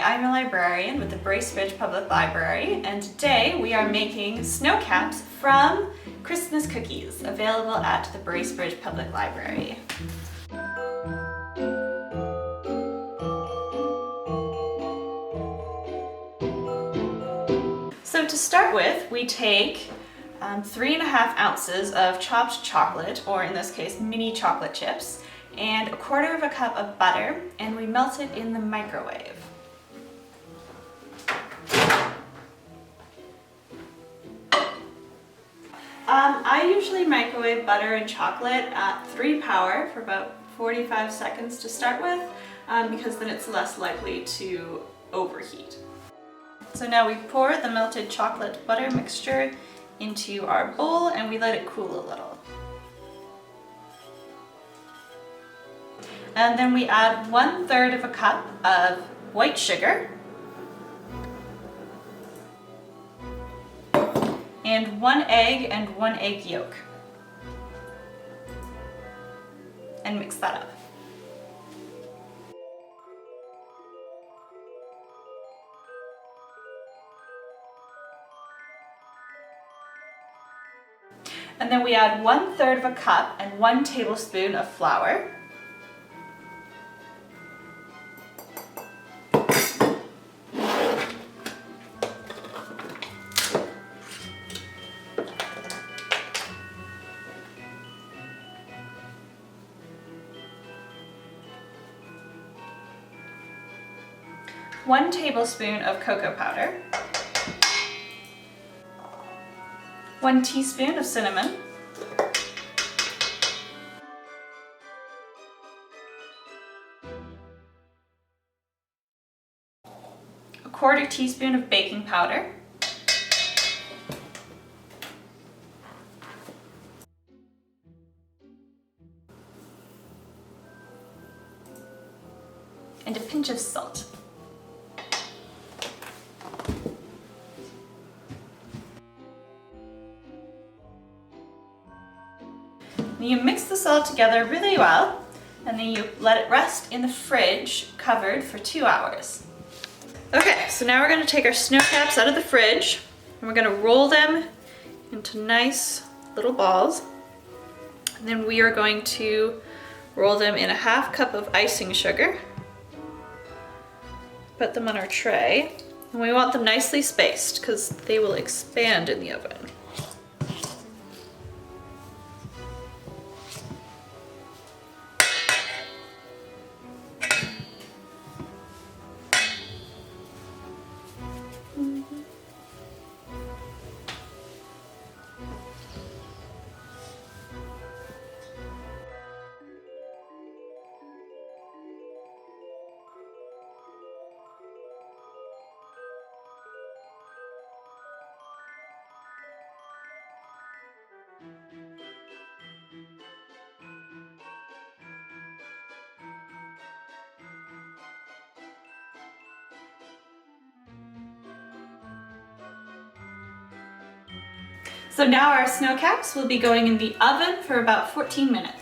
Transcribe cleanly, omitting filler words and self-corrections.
I'm a librarian with the Bracebridge Public Library, and today we are making snow caps from Christmas cookies, available at the Bracebridge Public Library. So to start with, we take 3.5 ounces of chopped chocolate, or in this case, mini chocolate chips, and 1/4 cup of butter, and we melt it in the microwave. I usually microwave butter and chocolate at 3 power for about 45 seconds to start with, because then it's less likely to overheat. So now we pour the melted chocolate butter mixture into our bowl and we let it cool a little. And then we add 1/3 cup of white sugar and 1 egg and 1 egg yolk, and mix that up. And then we add 1/3 cup and 1 tablespoon of flour. One tablespoon of cocoa powder, 1 teaspoon of cinnamon, a 1/4 teaspoon of baking powder, and a pinch of salt. You mix this all together really well, and then you let it rest in the fridge covered for 2 hours. Okay, so now we're going to take our snow caps out of the fridge and we're going to roll them into nice little balls. And then we are going to roll them in 1/2 cup of icing sugar. Put them on our tray, and we want them nicely spaced because they will expand in the oven. So now our snow caps will be going in the oven for about 14 minutes.